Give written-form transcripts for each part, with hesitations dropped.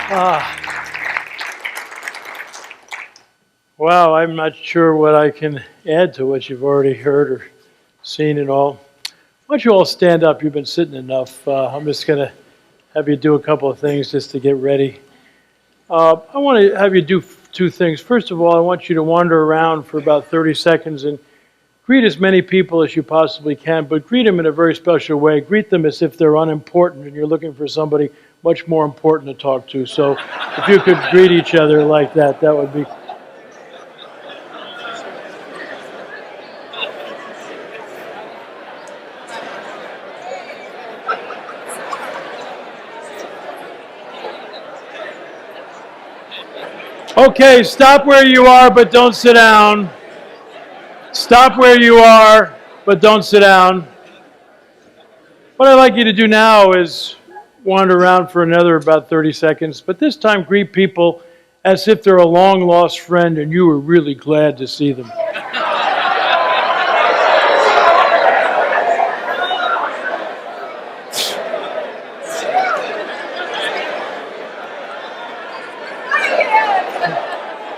Wow, I'm not sure what I can add to what you've already heard or seen and all. Why don't you all stand up? You've been sitting enough. I'm just going to have you do a couple of things just to get ready. I want to have you do two things. First of all, I want you to wander around for about 30 seconds and greet as many people as you possibly can, but greet them in a very special way. Greet them as if they're unimportant and you're looking for somebody much more important to talk to. So if you could greet each other like that, that would be... Okay, stop where you are, but don't sit down. Stop where you are, but don't sit down. What I'd like you to do now is wander around for another about 30 seconds, but this time greet people as if they're a long-lost friend and you were really glad to see them.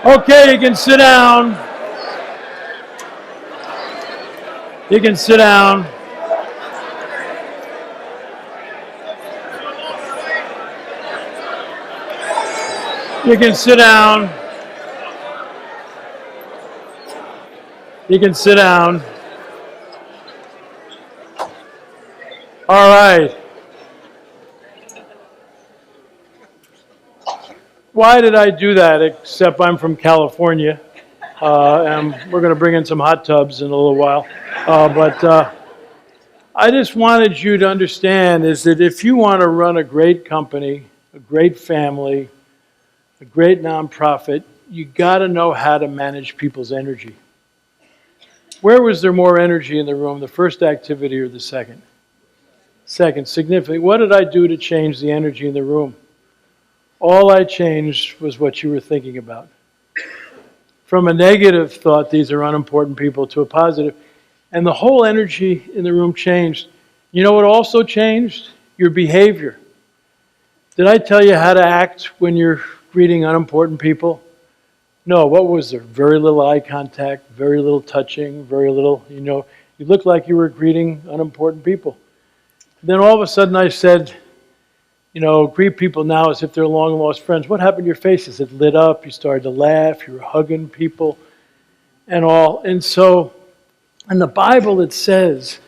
Okay, you can sit down. You can sit down. You can sit down. You can sit down. All right. Why did I do that, except I'm from California, and we're going to bring in some hot tubs in a little while. But I just wanted you to understand is that if you want to run a great company, a great family, a great nonprofit, you got to know how to manage people's energy. Where was there more energy in the room, the first activity or the second? Second, significantly. What did I do to change the energy in the room? All I changed was what you were thinking about. From a negative thought, these are unimportant people, to a positive, and the whole energy in the room changed. You know what also changed? Your behavior. Did I tell you how to act when you're greeting unimportant people? No, what was there? Very little eye contact, very little touching, very little, you looked like you were greeting unimportant people. Then all of a sudden I said, greet people now as if they're long-lost friends. What happened to your faces? It lit up, you started to laugh, you were hugging people and all. And so, in the Bible it says,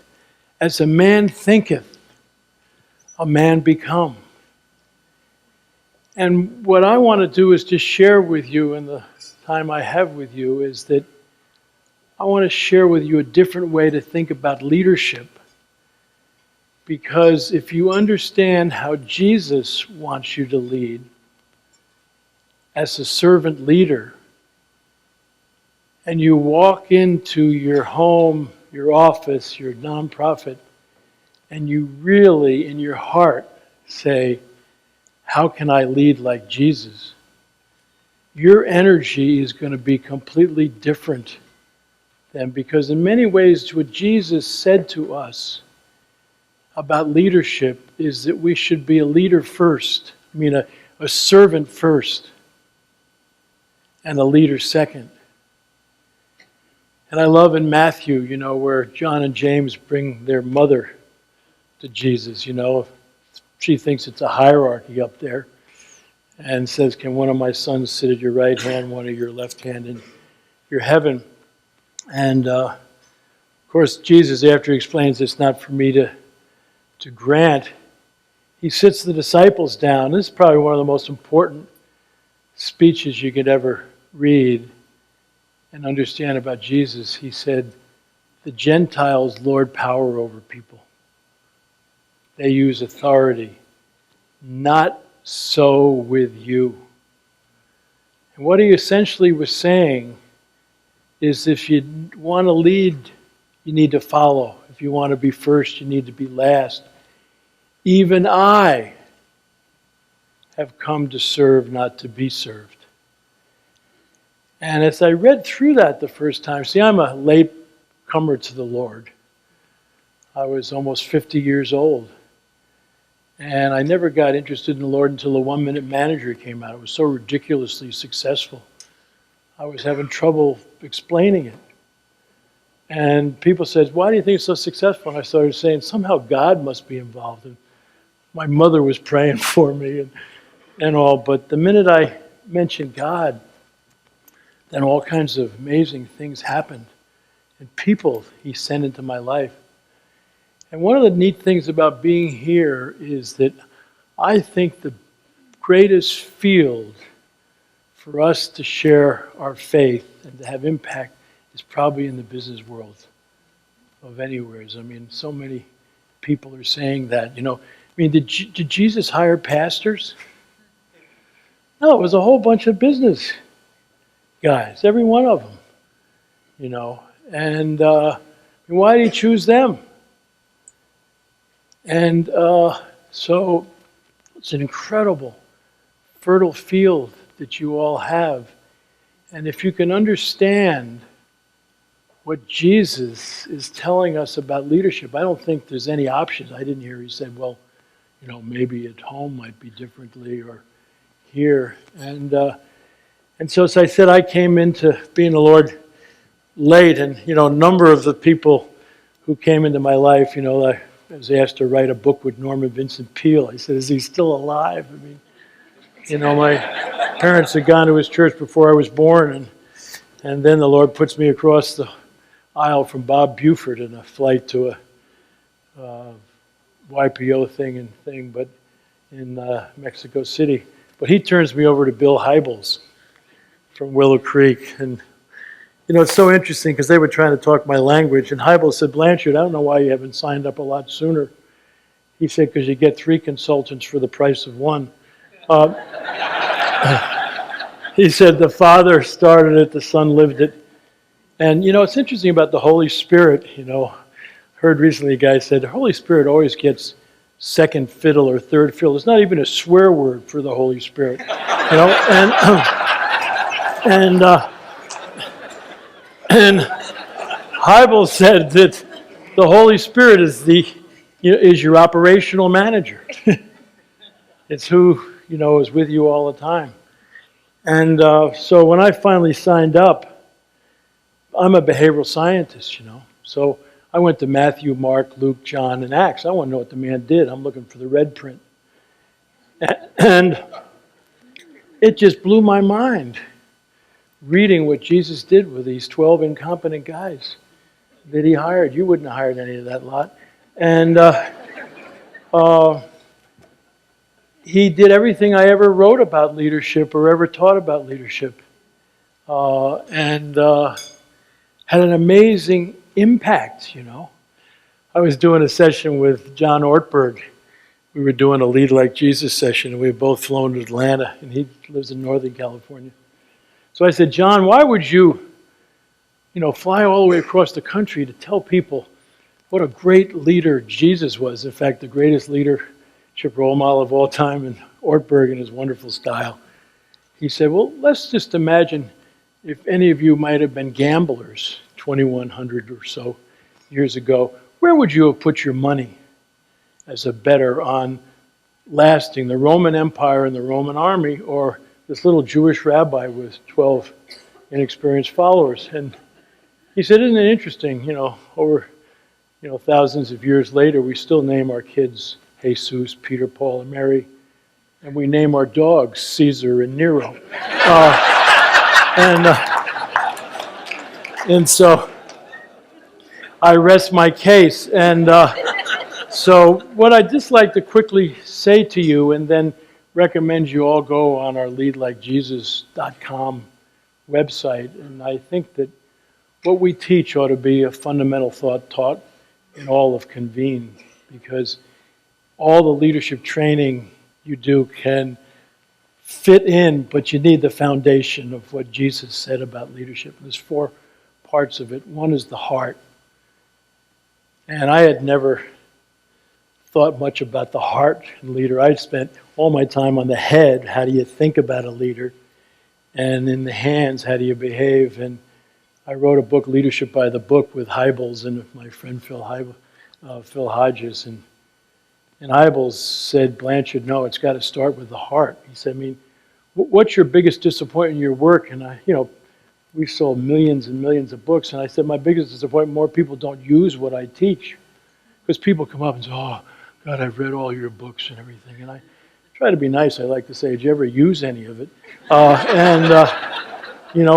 as a man thinketh, a man become. And what I want to do is just share with you in the time I have with you is that I want to share with you a different way to think about leadership. Because if you understand how Jesus wants you to lead as a servant leader, and you walk into your home, your office, your nonprofit, and you really, in your heart, say, how can I lead like Jesus? Your energy is going to be completely different than, because in many ways what Jesus said to us about leadership is that we should be a leader first. A servant first and a leader second. And I love in Matthew, where John and James bring their mother to Jesus, She thinks it's a hierarchy up there and says, can one of my sons sit at your right hand, one at your left hand in your heaven? And of course, Jesus, after he explains it's not for me to grant, he sits the disciples down. This is probably one of the most important speeches you could ever read and understand about Jesus. He said, the Gentiles lord power over people. They use authority. Not so with you. And what he essentially was saying is if you want to lead, you need to follow. If you want to be first, you need to be last. Even I have come to serve, not to be served. And as I read through that the first time, see, I'm a late comer to the Lord. I was almost 50 years old. And I never got interested in the Lord until the 1-Minute Manager came out. It was so ridiculously successful. I was having trouble explaining it. And people said, why do you think it's so successful? And I started saying, somehow God must be involved. And my mother was praying for me and all. But the minute I mentioned God, then all kinds of amazing things happened. And people he sent into my life. And one of the neat things about being here is that I think the greatest field for us to share our faith and to have impact is probably in the business world of anywheres. I mean, so many people are saying that, I mean, did Jesus hire pastors? No, it was a whole bunch of business guys, every one of them, And why did he choose them? And so it's an incredible, fertile field that you all have. And if you can understand what Jesus is telling us about leadership, I don't think there's any options. I didn't hear he said, well, maybe at home might be differently or here. And so as I said, I came into being the Lord late. And, a number of the people who came into my life, I was asked to write a book with Norman Vincent Peale. I said, is he still alive? I mean, my parents had gone to his church before I was born. And then the Lord puts me across the aisle from Bob Buford in a flight to a YPO thing, but in Mexico City. But he turns me over to Bill Hybels from Willow Creek. And, it's so interesting because they were trying to talk my language. And Hybels said, Blanchard, I don't know why you haven't signed up a lot sooner. He said, because you get 3 consultants for the price of 1. He said, the Father started it, the Son lived it. And, it's interesting about the Holy Spirit, heard recently a guy said, the Holy Spirit always gets second fiddle or third fiddle. It's not even a swear word for the Holy Spirit, And Hybels said that the Holy Spirit is is your operational manager. It's who, is with you all the time. And so when I finally signed up, I'm a behavioral scientist, So I went to Matthew, Mark, Luke, John, and Acts. I want to know what the man did. I'm looking for the red print. And it just blew my mind reading what Jesus did with these 12 incompetent guys that he hired. You wouldn't have hired any of that lot. And he did everything I ever wrote about leadership or ever taught about leadership. And had an amazing impact, I was doing a session with John Ortberg. We were doing a Lead Like Jesus session, and we had both flown to Atlanta, and he lives in Northern California. So I said, John, why would you, fly all the way across the country to tell people what a great leader Jesus was? In fact, the greatest leadership role model of all time, and Ortberg in his wonderful style. He said, well, let's just imagine if any of you might have been gamblers 2,100 or so years ago, where would you have put your money as a bettor on lasting the Roman Empire and the Roman army, or this little Jewish rabbi with 12 inexperienced followers? And he said, isn't it interesting, over thousands of years later, we still name our kids Jesus, Peter, Paul, and Mary, and we name our dogs Caesar and Nero. And so I rest my case. And so what I'd just like to quickly say to you, and then recommend you all go on our leadlikejesus.com website. And I think that what we teach ought to be a fundamental thought taught in all of Convene, because all the leadership training you do can fit in, but you need the foundation of what Jesus said about leadership. There's 4 parts of it. One is the heart. And I had never thought much about the heart in leader. I'd spent all my time on the head, how do you think about a leader? And in the hands, how do you behave? And I wrote a book, Leadership by the Book, with Hybels and my friend Phil Hodges. And Hybels said, Blanchard, no, it's got to start with the heart. He said, I mean, what's your biggest disappointment in your work? And we sold millions and millions of books. And I said, my biggest disappointment, more people don't use what I teach. Because people come up and say, oh, God, I've read all your books and everything. And I try to be nice. I like to say, did you ever use any of it?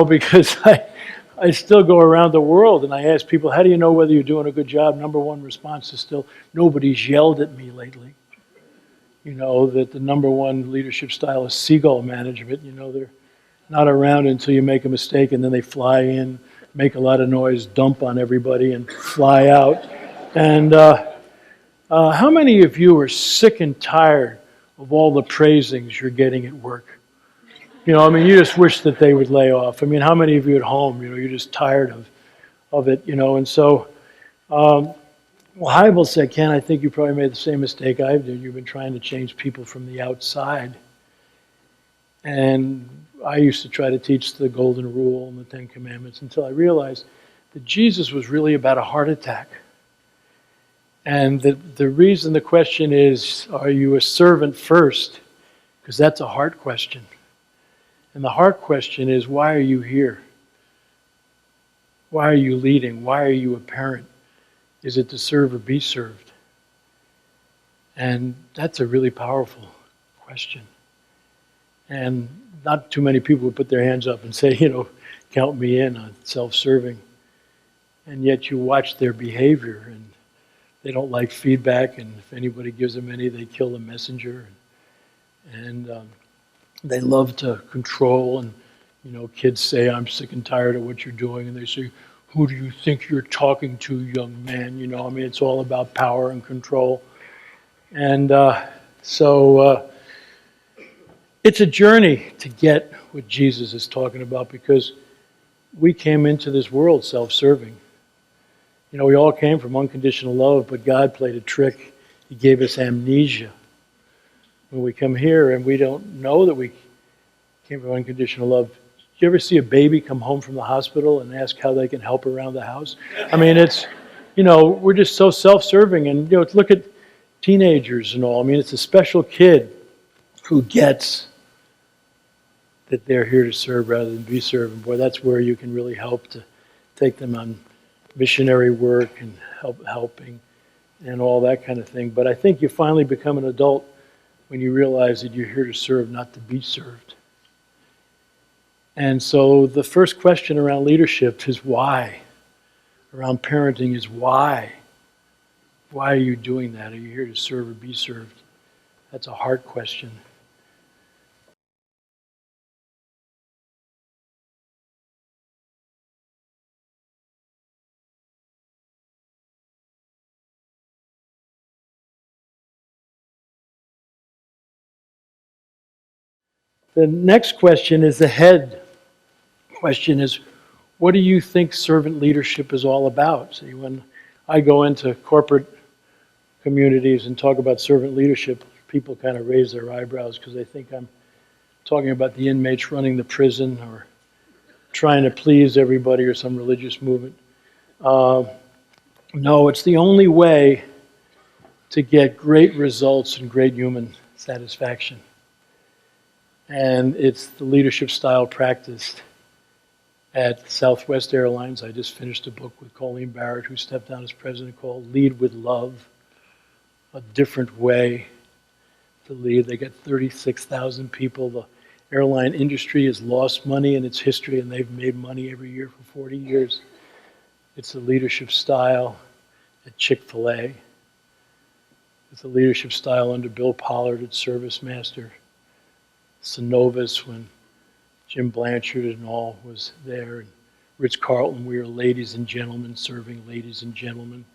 Because I still go around the world and I ask people, how do you know whether you're doing a good job? Number one response is still, nobody's yelled at me lately. That the number one leadership style is seagull management. They're not around until you make a mistake and then they fly in, make a lot of noise, dump on everybody and fly out. And how many of you are sick and tired of all the praisings you're getting at work? You just wish that they would lay off. How many of you at home, you're just tired of it, and so, Hybels said, Ken, I think you probably made the same mistake I've done. You've been trying to change people from the outside. And I used to try to teach the Golden Rule and the Ten Commandments until I realized that Jesus was really about a heart attack. And the reason the question is, are you a servant first? Because that's a heart question. And the heart question is, why are you here? Why are you leading? Why are you a parent? Is it to serve or be served? And that's a really powerful question. And not too many people would put their hands up and say, count me in on self-serving. And yet you watch their behavior, and they don't like feedback, and if anybody gives them any, they kill the messenger. And they love to control, and kids say, I'm sick and tired of what you're doing, and they say, who do you think you're talking to, young man? It's all about power and control. And so it's a journey to get what Jesus is talking about, because we came into this world self-serving. We all came from unconditional love, but God played a trick. He gave us amnesia. When we come here and we don't know that we came from unconditional love. Did you ever see a baby come home from the hospital and ask how they can help around the house? It's, we're just so self-serving. And, look at teenagers and all. It's a special kid who gets that they're here to serve rather than be served. And boy, that's where you can really help to take them on missionary work and helping and all that kind of thing. But I think you finally become an adult when you realize that you're here to serve, not to be served. And so the first question around leadership is why? Around parenting is why? Why are you doing that? Are you here to serve or be served? That's a hard question. The next question is the head question is, what do you think servant leadership is all about? See, when I go into corporate communities and talk about servant leadership, people kind of raise their eyebrows because they think I'm talking about the inmates running the prison or trying to please everybody or some religious movement. No, it's the only way to get great results and great human satisfaction. And it's the leadership style practiced at Southwest Airlines. I just finished a book with Colleen Barrett, who stepped down as president, called Lead with Love, a different way to lead. They got 36,000 people. The airline industry has lost money in its history, and they've made money every year for 40 years. It's a leadership style at Chick-fil-A. It's a leadership style under Bill Pollard at Service Master. Synovus, when Jim Blanchard and all was there, and Ritz-Carlton, we were ladies and gentlemen serving ladies and gentlemen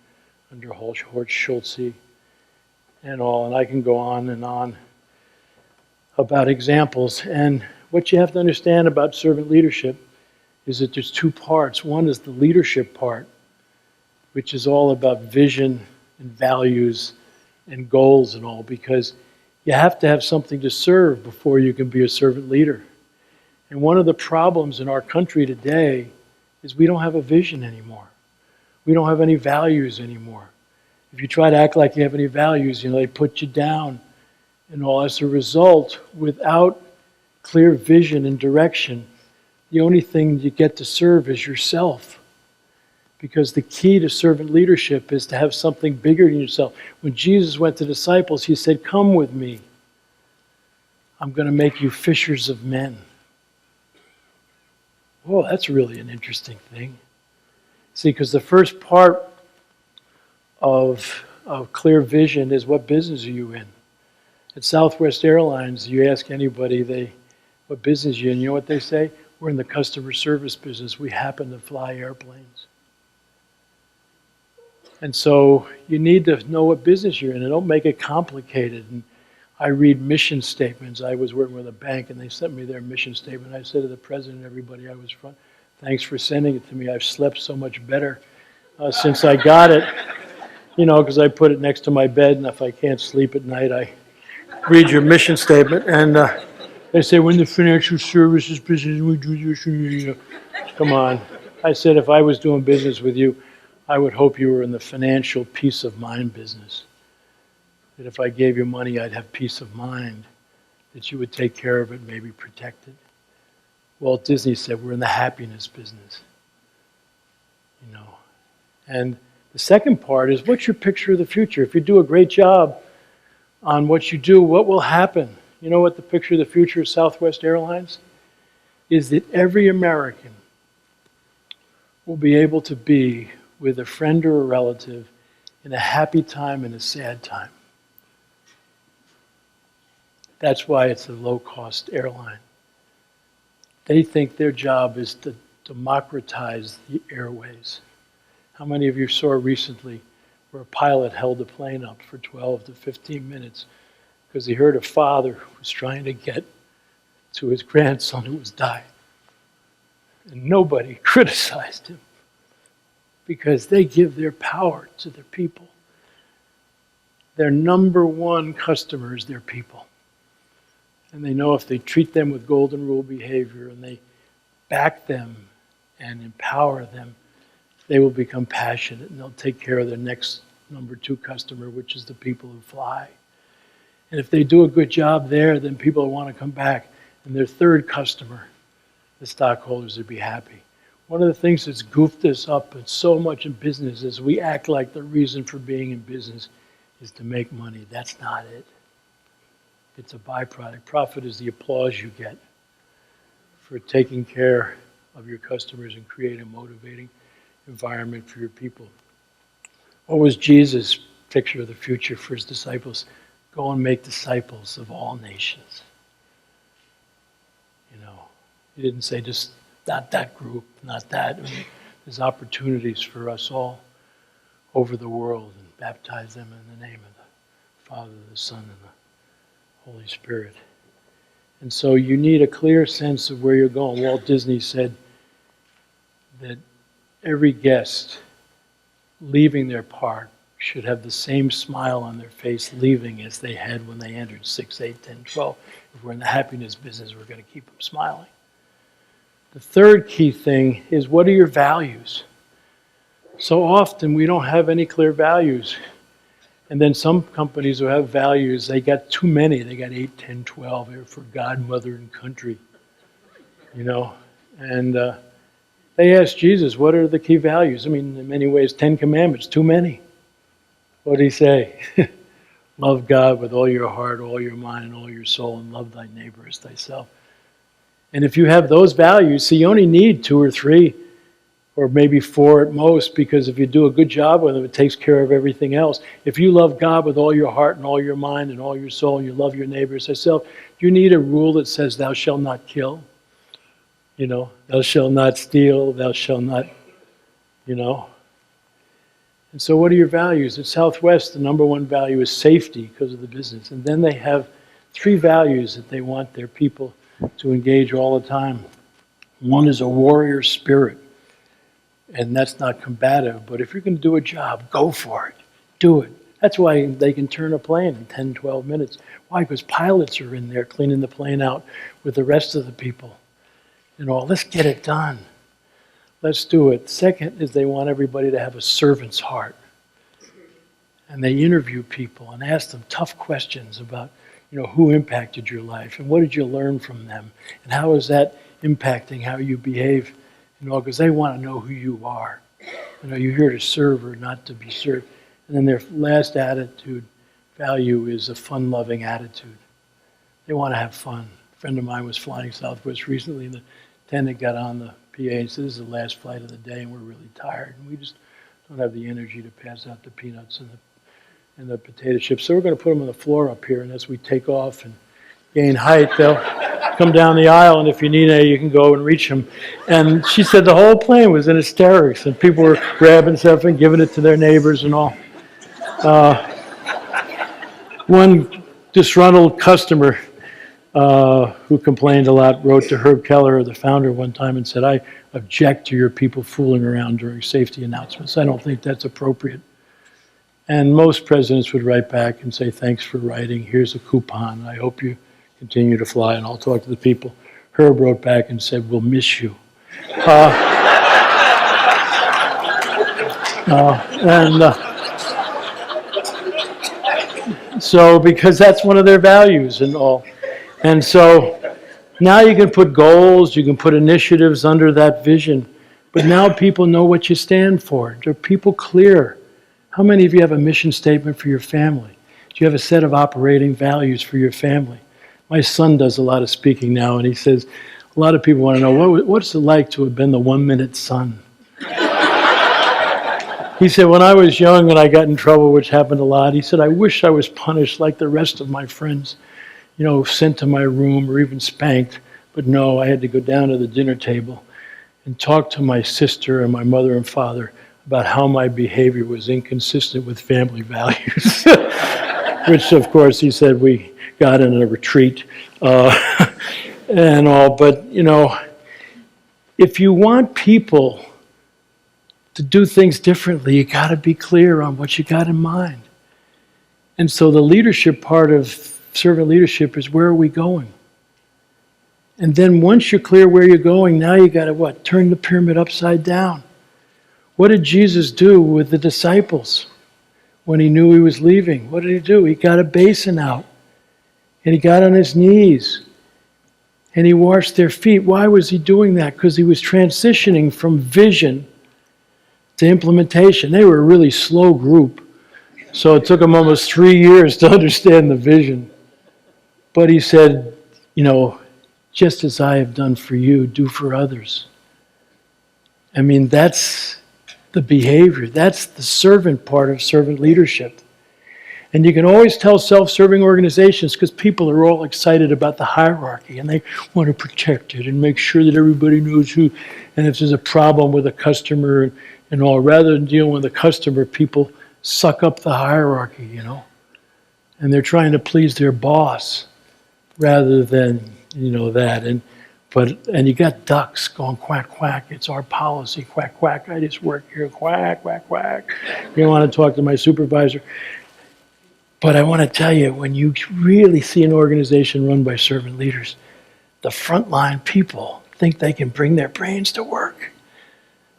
under Horst Schulze and all. And I can go on about examples. And what you have to understand about servant leadership is that there's two parts. One is the leadership part, which is all about vision and values and goals and all, because you have to have something to serve before you can be a servant leader. And one of the problems in our country today is we don't have a vision anymore. We don't have any values anymore. If you try to act like you have any values, they put you down. And all as a result, without clear vision and direction, the only thing you get to serve is yourself. Because the key to servant leadership is to have something bigger than yourself. When Jesus went to disciples, he said, "Come with me. I'm going to make you fishers of men." Oh, that's really an interesting thing. See, because the first part of clear vision is, what business are you in? At Southwest Airlines, you ask anybody what business are you in, you know what they say? We're in the customer service business. We happen to fly airplanes. And so you need to know what business you're in, and don't make it complicated. And I read mission statements. I was working with a bank, and they sent me their mission statement. I said to the president, everybody I was front, "Thanks for sending it to me. I've slept so much better since I got it." Because I put it next to my bed, and if I can't sleep at night, I read your mission statement. And they say, "When the financial services business, we do this." Come on. I said, if I was doing business with you, I would hope you were in the financial peace of mind business. That if I gave you money, I'd have peace of mind. That you would take care of it, maybe protect it. Walt Disney said, we're in the happiness business. And the second part is, what's your picture of the future? If you do a great job on what you do, what will happen? You know what the picture of the future of Southwest Airlines is? That every American will be able to be with a friend or a relative in a happy time and a sad time. That's why it's a low-cost airline. They think their job is to democratize the airways. How many of you saw recently where a pilot held a plane up for 12 to 15 minutes because he heard a father who was trying to get to his grandson who was dying? And nobody criticized him because they give their power to their people. Their number one customer is their people. And they know if they treat them with golden rule behavior and they back them and empower them, they will become passionate and they'll take care of their next number two customer, which is the people who fly. And if they do a good job there, then people will want to come back. And their third customer, the stockholders, would be happy. One of the things that's goofed us up so much in business is we act like the reason for being in business is to make money. That's not it. It's a byproduct. Profit is the applause you get for taking care of your customers and creating a motivating environment for your people. What was Jesus' picture of the future for his disciples? Go and make disciples of all nations. He didn't say just not that group, not that. There's opportunities for us all over the world, and baptize them in the name of the Father, the Son, and the Holy Spirit. And so you need a clear sense of where you're going. Walt Disney said that every guest leaving their park should have the same smile on their face leaving as they had when they entered 6, 8, 10, 12. If we're in the happiness business, we're going to keep them smiling. The third key thing is, what are your values? So often we don't have any clear values. And then some companies who have values, they got too many. They got 8, 10, 12. They're for God, mother, and country. And they asked Jesus, what are the key values? In many ways, 10 commandments, too many. What did he say? Love God with all your heart, all your mind, and all your soul, and love thy neighbor as thyself. And if you have those values, see, you only need 2 or 3, or maybe 4 at most, because if you do a good job with them, it takes care of everything else. If you love God with all your heart and all your mind and all your soul, and you love your neighbor as thyself, you need a rule that says, thou shalt not kill. Thou shalt not steal, thou shalt not, And so what are your values? At Southwest, the number one value is safety because of the business. And then they have 3 values that they want their people to engage all the time. One is a warrior spirit. And that's not combative, but if you're going to do a job, go for it. Do it. That's why they can turn a plane in 10, 12 minutes. Why? Because pilots are in there cleaning the plane out with the rest of the people. Let's get it done. Let's do it. Second is they want everybody to have a servant's heart. and they interview people and ask them tough questions about, who impacted your life and what did you learn from them and how is that impacting how you behave, because they want to know who you are. You're here to serve or not to be served. And then their last value is a fun-loving attitude. They want to have fun. A friend of mine was flying Southwest recently, and the attendant got on the PA and said, "This is the last flight of the day, and we're really tired, and we just don't have the energy to pass out the peanuts and the potato chips. So we're going to put them on the floor up here, and as we take off and gain height, they'll come down the aisle, and if you need any, you can go and reach them." And she said the whole plane was in hysterics, and people were grabbing stuff and giving it to their neighbors and all. One disgruntled customer who complained a lot wrote to Herb Keller, the founder, one time and said, "I object to your people fooling around during safety announcements. I don't think that's appropriate." And most presidents would write back and say, "Thanks for writing. Here's a coupon. I hope you continue to fly, and I'll talk to the people." Herb wrote back and said, "We'll miss you." So, because that's one of their values and all. And so, now you can put goals, you can put initiatives under that vision, but now people know what you stand for. Are people clear? How many of you have a mission statement for your family? Do you have a set of operating values for your family? My son does a lot of speaking now, and he says, a lot of people want to know, what's it like to have been the 1-minute son? He said, when I was young and I got in trouble, which happened a lot, he said, I wish I was punished like the rest of my friends, sent to my room or even spanked. But no, I had to go down to the dinner table and talk to my sister and my mother and father about how my behavior was inconsistent with family values. Which, of course, he said we got in a retreat and all. But, if you want people to do things differently, you got to be clear on what you got in mind. And so the leadership part of servant leadership is, where are we going? And then once you're clear where you're going, now you got to turn the pyramid upside down. What did Jesus do with the disciples when he knew he was leaving? What did he do? He got a basin out and he got on his knees and he washed their feet. Why was he doing that? Because he was transitioning from vision to implementation. They were a really slow group, so it took them almost 3 years to understand the vision. But he said, just as I have done for you, do for others. I mean, that's the behavior. That's the servant part of servant leadership. And you can always tell self-serving organizations because people are all excited about the hierarchy and they want to protect it and make sure that everybody knows who. And if there's a problem with a customer and all, rather than dealing with the customer, people suck up the hierarchy, and they're trying to please their boss rather than, that. And you got ducks going quack, quack. It's our policy, quack, quack. I just work here, quack, quack, quack. You want to talk to my supervisor. But I want to tell you, when you really see an organization run by servant leaders, the frontline people think they can bring their brains to work.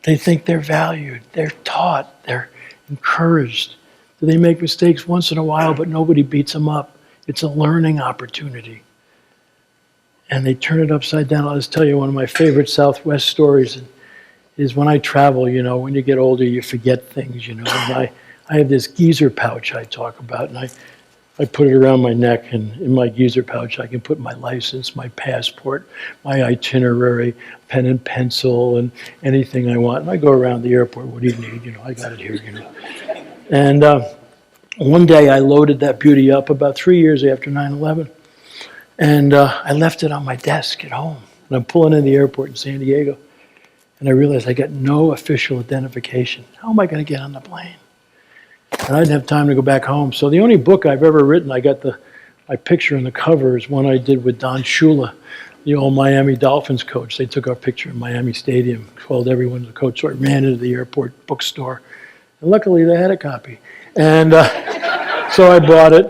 They think they're valued, they're taught, they're encouraged. They make mistakes once in a while, but nobody beats them up. It's a learning opportunity. And they turn it upside down. I'll just tell you one of my favorite Southwest stories is when I travel, when you get older, you forget things, And I have this geezer pouch I talk about, and I put it around my neck, and in my geezer pouch I can put my license, my passport, my itinerary, pen and pencil, and anything I want. And I go around the airport, what do you need? I got it here, And one day I loaded that beauty up about 3 years after 9/11, and I left it on my desk at home. And I'm pulling in the airport in San Diego, and I realized I got no official identification. How am I going to get on the plane? And I didn't have time to go back home. So the only book I've ever written, I got my picture on the cover, is one I did with Don Shula, the old Miami Dolphins coach. They took our picture in Miami Stadium, called everyone to the coach. So I ran into the airport bookstore. And luckily they had a copy. And so I bought it.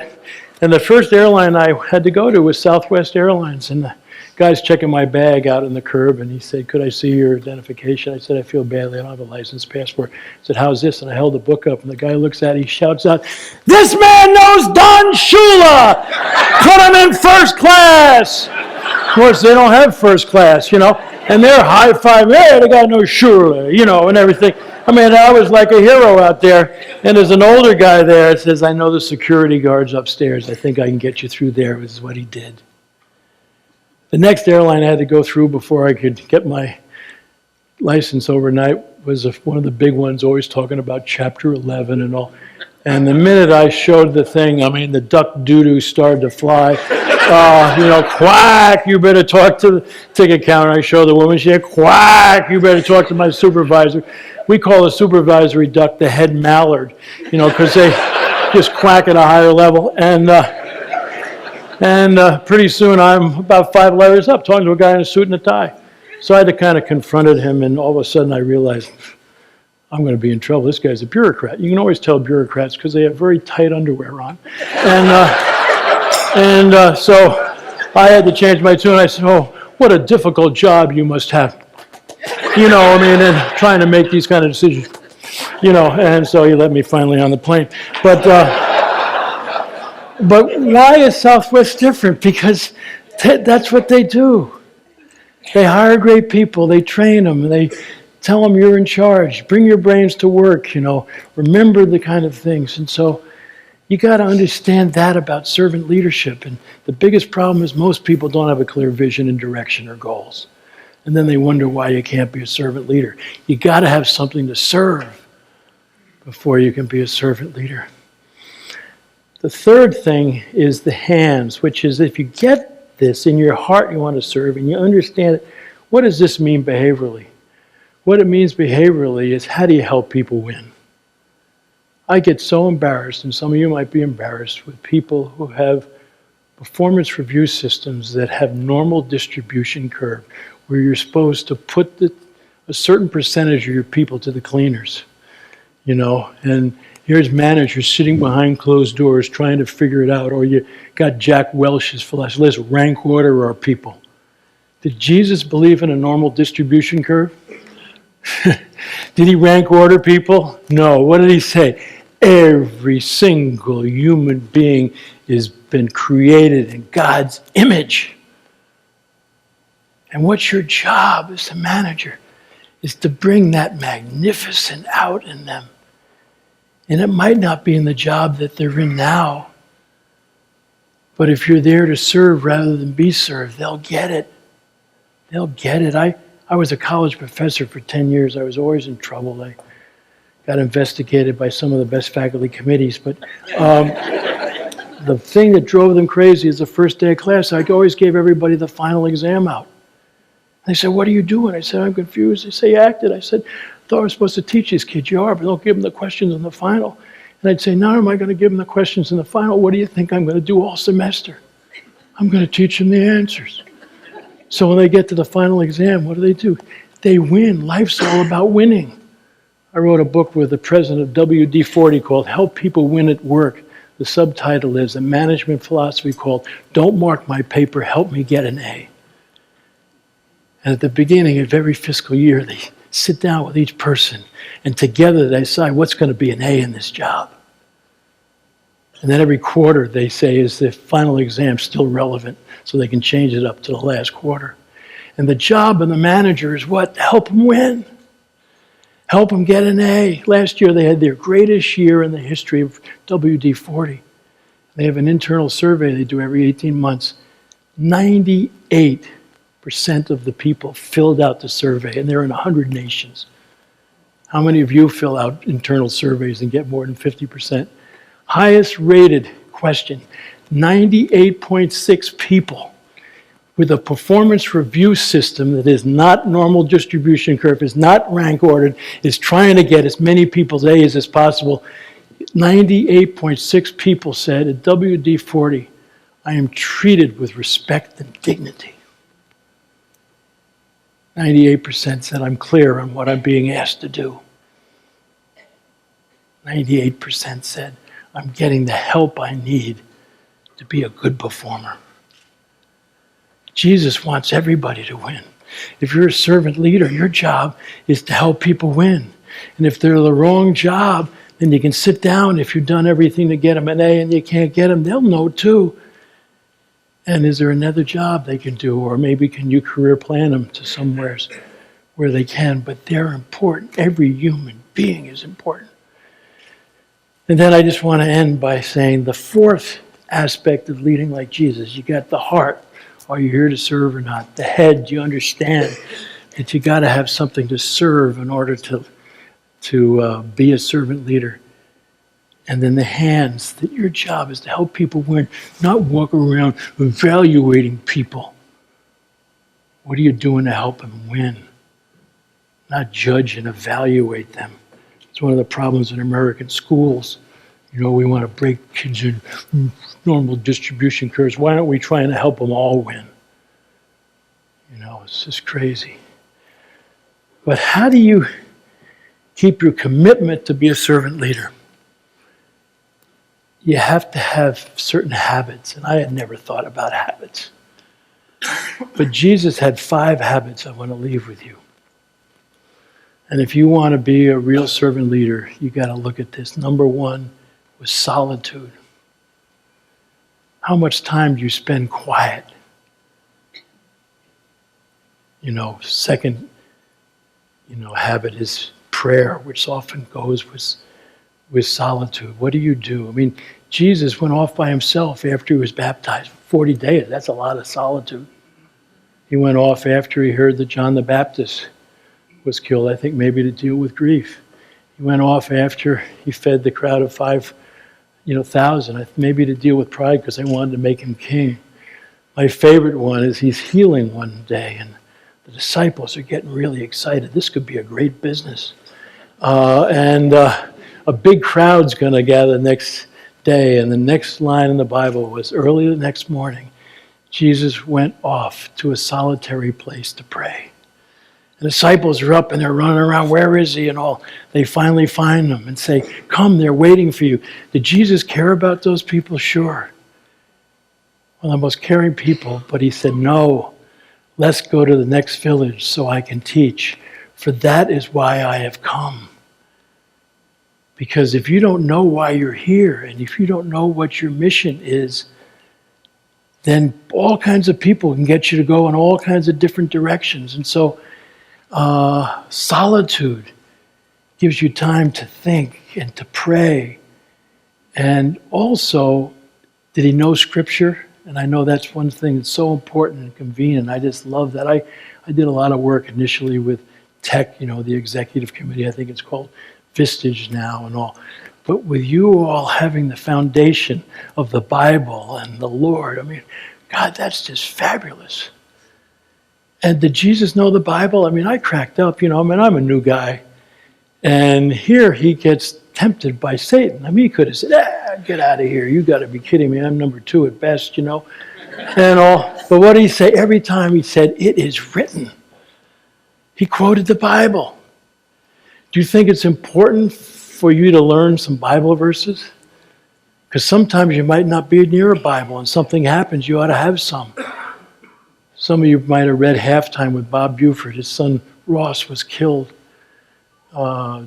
And the first airline I had to go to was Southwest Airlines. And Guy's checking my bag out on the curb, and he said, "Could I see your identification?" I said, "I feel badly. I don't have a license, passport." He said, "How's this?" And I held the book up, and the guy looks at it. He shouts out, "This man knows Don Shula! Put him in first class!" Of course, they don't have first class, and they're high-fiving, "Hey, the guy knows Shula," and everything. I mean, I was like a hero out there. And there's an older guy there that says, "I know the security guard's upstairs. I think I can get you through there." This is what he did. The next airline I had to go through before I could get my license overnight was one of the big ones, always talking about Chapter 11 and all. And the minute I showed the thing, I mean, the duck doo-doo started to fly. Quack, you better talk to the ticket counter. I showed the woman, she said, "Quack, you better talk to my supervisor." We call a supervisory duck the head mallard, because they just quack at a higher level. And pretty soon I'm about 5 letters up talking to a guy in a suit and a tie. So I had to kind of confronted him, and all of a sudden I realized, I'm going to be in trouble. This guy's a bureaucrat. You can always tell bureaucrats because they have very tight underwear on. So I had to change my tune. I said, "Oh, what a difficult job you must have." And trying to make these kind of decisions. And so he let me finally on the plane. But why is Southwest different? Because that's what they do. They hire great people. They train them. They tell them you're in charge. Bring your brains to work, Remember the kind of things. And so you got to understand that about servant leadership. And the biggest problem is most people don't have a clear vision and direction or goals. And then they wonder why you can't be a servant leader. You got to have something to serve before you can be a servant leader. The third thing is the hands, which is if you get this in your heart you want to serve and you understand it, what does this mean behaviorally? What it means behaviorally is how do you help people win? I get so embarrassed, and some of you might be embarrassed, with people who have performance review systems that have normal distribution curve, where you're supposed to put a certain percentage of your people to the cleaners, and here's managers sitting behind closed doors trying to figure it out, or you got Jack Welch's philosophy, let's rank order our people. Did Jesus believe in a normal distribution curve? Did he rank order people? No. What did he say? Every single human being has been created in God's image. And what's your job as a manager is to bring that magnificent out in them. And it might not be in the job that they're in now, but if you're there to serve rather than be served, they'll get it. They'll get it. I was a college professor for 10 years. I was always in trouble. I got investigated by some of the best faculty committees, but the thing that drove them crazy is the first day of class, I always gave everybody the final exam out. They said, "What are you doing?" I said, "I'm confused." They say, "You acted." I said, "I thought I was supposed to teach these kids." "You are, but don't give them the questions in the final." And I'd say, "Not am I going to give them the questions in the final. What do you think I'm going to do all semester? I'm going to teach them the answers." So when they get to the final exam, what do? They win. Life's all about winning. I wrote a book with the president of WD-40 called Help People Win at Work. The subtitle is a management philosophy called Don't Mark My Paper, Help Me Get an A. And at the beginning of every fiscal year, they sit down with each person, and together they decide what's going to be an A in this job. And then every quarter they say, is the final exam still relevant? So they can change it up to the last quarter. And the job of the manager is what? Help them win. Help them get an A. Last year they had their greatest year in the history of WD-40. They have an internal survey they do every 18 months. 98% of the people filled out the survey, and they're in 100 nations. How many of you fill out internal surveys and get more than 50%? Highest rated question, 98.6 people with a performance review system that is not normal distribution curve, is not rank ordered, is trying to get as many people's A's as possible. 98.6 people said at WD-40, I am treated with respect and dignity. 98% said I'm clear on what I'm being asked to do. 98% said I'm getting the help I need to be a good performer. Jesus wants everybody to win. If you're a servant leader, your job is to help people win. And if they're the wrong job, then you can sit down. If you've done everything to get them an A and you can't get them, they'll know too. And is there another job they can do? Or maybe can you career plan them to somewhere where they can? But they're important. Every human being is important. And then I just want to end by saying the fourth aspect of leading like Jesus. You got the heart. Are you here to serve or not? The head, you understand that you got to have something to serve in order to be a servant leader. And then the hands, that your job is to help people win, not walk around evaluating people. What are you doing to help them win? Not judge and evaluate them. It's one of the problems in American schools. You know, we want to break kids in normal distribution curves. Why aren't we trying to help them all win? You know, it's just crazy. But how do you keep your commitment to be a servant leader? You have to have certain habits, and I had never thought about habits. But Jesus had 5 habits I want to leave with you. And if you want to be a real servant leader, you got to look at this. Number 1 was solitude. How much time do you spend quiet? You know, second, habit is prayer, which often goes with solitude. What do you do? I mean, Jesus went off by himself after he was baptized. 40 days, that's a lot of solitude. He went off after he heard that John the Baptist was killed, I think maybe to deal with grief. He went off after he fed the crowd of 5,000, maybe to deal with pride because they wanted to make him king. My favorite one is he's healing one day and the disciples are getting really excited. This could be a great business. And a big crowd's going to gather the next day. And the next line in the Bible was, early the next morning, Jesus went off to a solitary place to pray. The disciples are up and they're running around, where is he and all. They finally find him and say, come, they're waiting for you. Did Jesus care about those people? Sure. One of the most caring people, but he said, no, let's go to the next village so I can teach, for that is why I have come. Because if you don't know why you're here, and if you don't know what your mission is, then all kinds of people can get you to go in all kinds of different directions. And so solitude gives you time to think and to pray. And also, did he know Scripture? And I know that's one thing that's so important and convenient. I just love that. I did a lot of work initially with tech, the executive committee. I think it's called Vistage now and all. But with you all having the foundation of the Bible and the Lord, I mean, God, that's just fabulous. And did Jesus know the Bible? I mean, I cracked up, I'm a new guy. And here he gets tempted by Satan. I mean, he could have said, get out of here. You got to be kidding me. I'm number 2 at best, and all. But what did he say? Every time he said, it is written. He quoted the Bible. Do you think it's important for you to learn some Bible verses? Because sometimes you might not be near a Bible and something happens, you ought to have some. Some of you might have read Halftime with Bob Buford. His son Ross was killed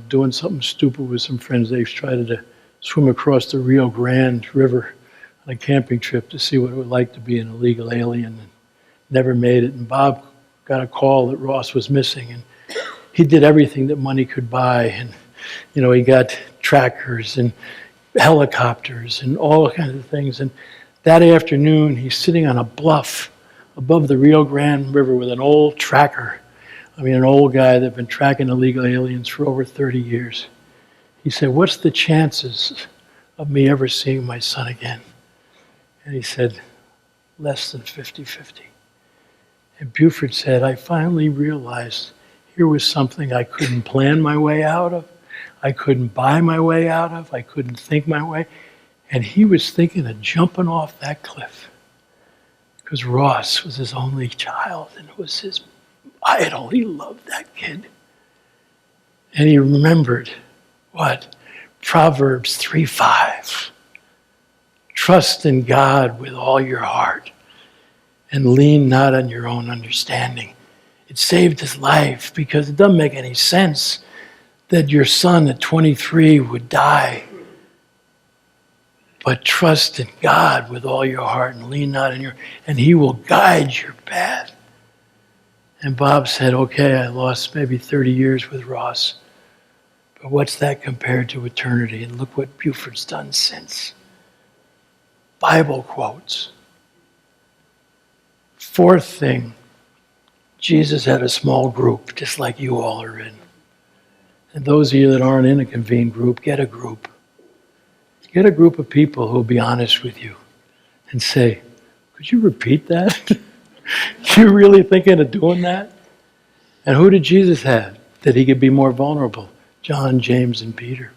doing something stupid with some friends. They tried to swim across the Rio Grande River on a camping trip to see what it would like to be an illegal alien, and never made it. And Bob got a call that Ross was missing, and he did everything that money could buy. And he got trackers and helicopters and all kinds of things. And that afternoon, he's sitting on a bluff above the Rio Grande River with an old tracker. An old guy that had been tracking illegal aliens for over 30 years. He said, what's the chances of me ever seeing my son again? And he said, less than 50-50. And Buford said, I finally realized here was something I couldn't plan my way out of. I couldn't buy my way out of. I couldn't think my way. And he was thinking of jumping off that cliff. Because Ross was his only child, and it was his idol. He loved that kid. And he remembered what? Proverbs 3:5. Trust in God with all your heart, and lean not on your own understanding. It saved his life because it doesn't make any sense that your son at 23 would die. But trust in God with all your heart and lean not on and he will guide your path. And Bob said, okay, I lost maybe 30 years with Ross. But what's that compared to eternity? And look what Buford's done since. Bible quotes. Fourth thing, Jesus had a small group, just like you all are in. And those of you that aren't in a convened group, get a group. Get a group of people who will be honest with you and say, could you repeat that? You really thinking of doing that? And who did Jesus have that he could be more vulnerable? John, James, and Peter.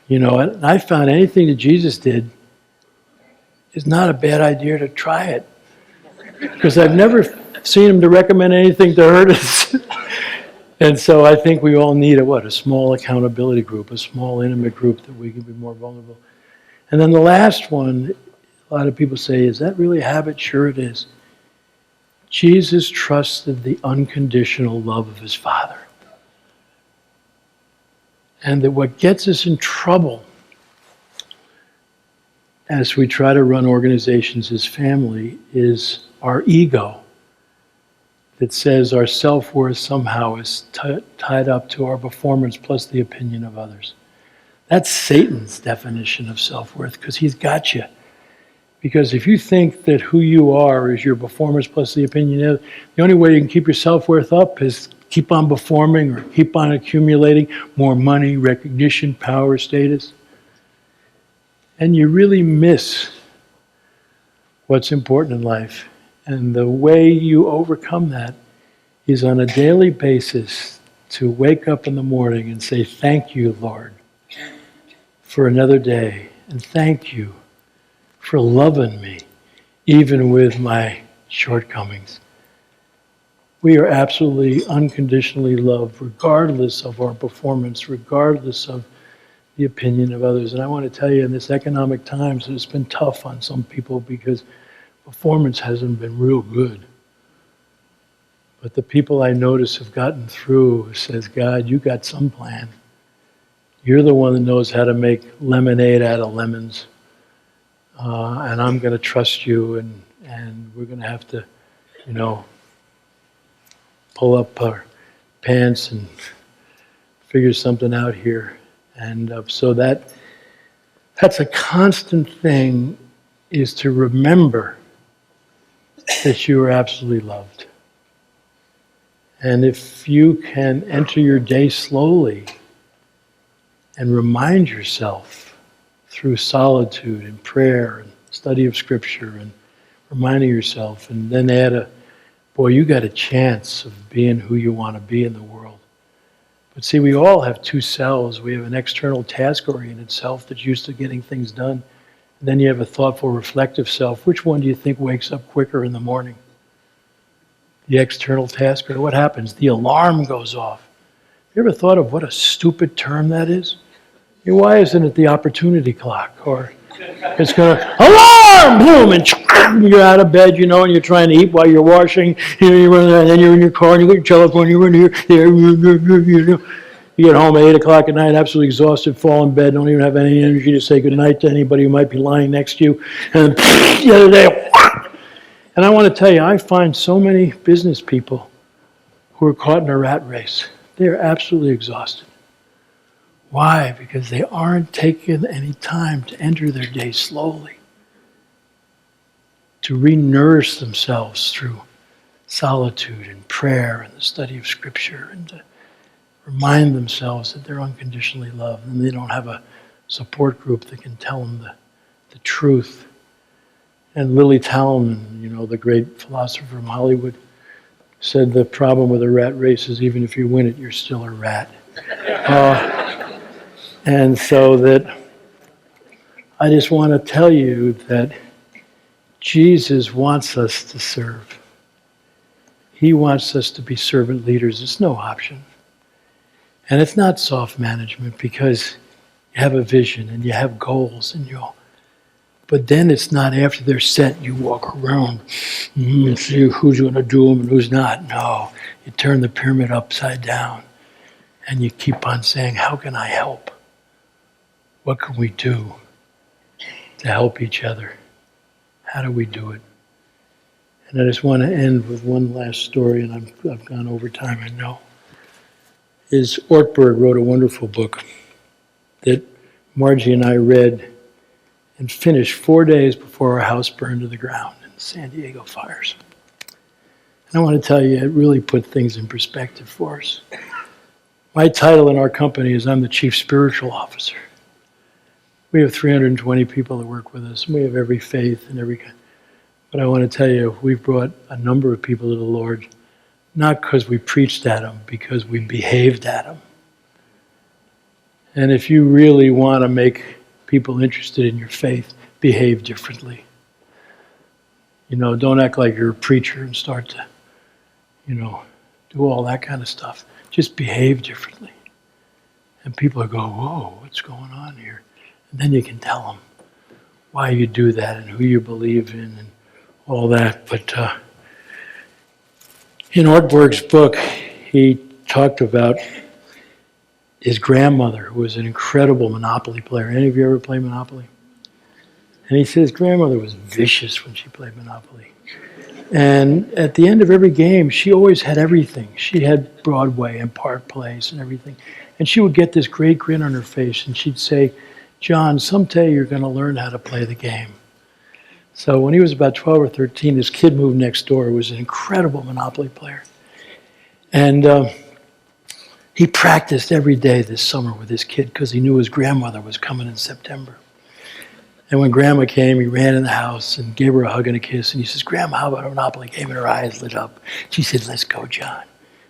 You know, I found anything that Jesus did is not a bad idea to try it. Because I've never seen him to recommend anything to hurt us. And so I think we all need a small accountability group, a small intimate group that we can be more vulnerable. And then the last one, a lot of people say, is that really a habit? Sure it is. Jesus trusted the unconditional love of his Father. And that what gets us in trouble as we try to run organizations as family is our ego that says our self-worth somehow is tied up to our performance plus the opinion of others. That's Satan's definition of self-worth because he's got you. Because if you think that who you are is your performance plus the opinion of, the only way you can keep your self-worth up is keep on performing or keep on accumulating more money, recognition, power, status. And you really miss what's important in life. And the way you overcome that is on a daily basis to wake up in the morning and say, thank you, Lord, for another day. And thank you for loving me, even with my shortcomings. We are absolutely unconditionally loved, regardless of our performance, regardless of the opinion of others. And I want to tell you, in this economic times, it's been tough on some people because performance hasn't been real good. But the people I notice have gotten through says, God, you got some plan. You're the one that knows how to make lemonade out of lemons. And I'm going to trust you, and we're going to have to, pull up our pants and figure something out here. And so that's a constant thing, is to remember that you are absolutely loved. And if you can enter your day slowly and remind yourself through solitude and prayer and study of Scripture and reminding yourself, and then add you got a chance of being who you want to be in the world. But see, we all have two selves. We have an external task-oriented self that's used to getting things done. And then you have a thoughtful, reflective self. Which one do you think wakes up quicker in the morning? The external task, or what happens? The alarm goes off. You ever thought of what a stupid term that is? Why isn't it the opportunity clock? Or it's going to, alarm, boom, and you're out of bed, and you're trying to eat while you're washing, you run, and then you're in your car, and you get your telephone, you run here, there, you get home at 8 o'clock at night, absolutely exhausted, fall in bed, don't even have any energy to say goodnight to anybody who might be lying next to you, and the other day, and I want to tell you, I find so many business people who are caught in a rat race. They're absolutely exhausted. Why? Because they aren't taking any time to enter their day slowly, to re-nourish themselves through solitude and prayer and the study of Scripture, and to remind themselves that they're unconditionally loved and they don't have a support group that can tell them the truth. And Lily Talman, the great philosopher from Hollywood, said the problem with a rat race is even if you win it, you're still a rat. And so that I just want to tell you that Jesus wants us to serve. He wants us to be servant leaders. It's no option. And it's not soft management because you have a vision and you have goals and But then it's not after they're set, you walk around and see who's going to do them and who's not. No, you turn the pyramid upside down and you keep on saying, how can I help? What can we do to help each other? How do we do it? And I just want to end with one last story, and I've gone over time, I know. Ortberg wrote a wonderful book that Margie and I read and finished 4 days before our house burned to the ground in the San Diego fires. And I want to tell you, it really put things in perspective for us. My title in our company is I'm the Chief Spiritual Officer. We have 320 people that work with us, and we have every faith and every kind. But I want to tell you, we've brought a number of people to the Lord, not because we preached at them, because we behaved at them. And if you really want to make people interested in your faith, behave differently. Don't act like you're a preacher and start to, do all that kind of stuff. Just behave differently. And people go, whoa, what's going on here? And then you can tell them why you do that and who you believe in and all that. But in Ortberg's book, he talked about his grandmother, who was an incredible Monopoly player. Any of you ever play Monopoly? And he said his grandmother was vicious when she played Monopoly. And at the end of every game, she always had everything. She had Broadway and Park Place and everything. And she would get this great grin on her face, and she'd say, John, someday you're going to learn how to play the game. So when he was about 12 or 13, this kid moved next door who was an incredible Monopoly player. And he practiced every day this summer with this kid because he knew his grandmother was coming in September. And when Grandma came, he ran in the house and gave her a hug and a kiss. And he says, Grandma, how about a Monopoly game? And her eyes lit up. She said, let's go, John.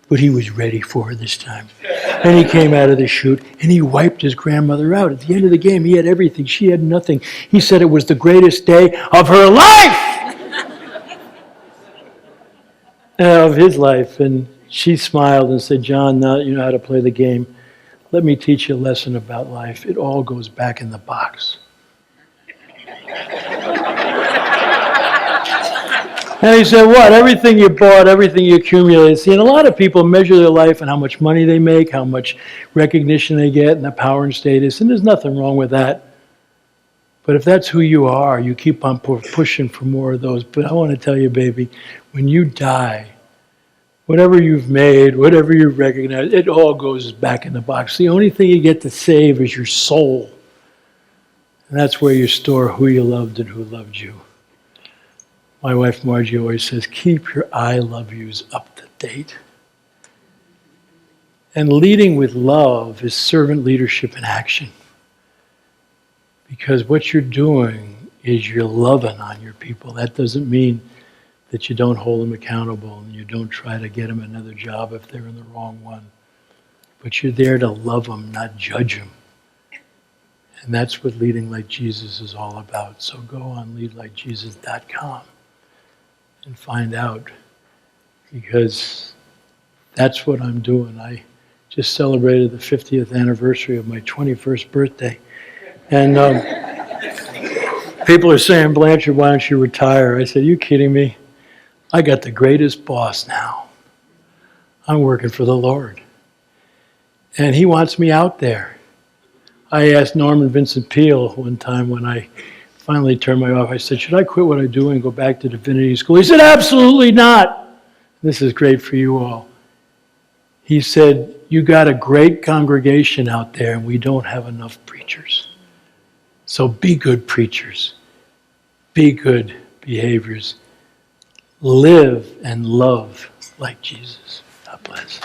But he was ready for her this time. And he came out of the chute and he wiped his grandmother out. At the end of the game, he had everything. She had nothing. He said it was the greatest day of her life! Of his life. And she smiled and said, John, now that you know how to play the game, let me teach you a lesson about life. It all goes back in the box. And he said, what? Everything you bought, everything you accumulated. See, and a lot of people measure their life on how much money they make, how much recognition they get, and the power and status. And there's nothing wrong with that. But if that's who you are, you keep on pushing for more of those. But I want to tell you, baby, when you die, whatever you've made, whatever you recognize, it all goes back in the box. The only thing you get to save is your soul. And that's where you store who you loved and who loved you. My wife Margie always says, keep your I love yous up to date. And leading with love is servant leadership in action. Because what you're doing is you're loving on your people. That doesn't mean that you don't hold them accountable and you don't try to get them another job if they're in the wrong one. But you're there to love them, not judge them. And that's what Leading Like Jesus is all about. So go on leadlikejesus.com and find out, because that's what I'm doing. I just celebrated the 50th anniversary of my 21st birthday. And people are saying, Blanchard, why don't you retire? I said, you kidding me? I got the greatest boss now. I'm working for the Lord. And he wants me out there. I asked Norman Vincent Peale one time when I finally turned my off, I said, should I quit what I do and go back to divinity school? He said, absolutely not. This is great for you all. He said, you got a great congregation out there and we don't have enough preachers. So be good preachers. Be good behaviors. Live and love like Jesus. God bless.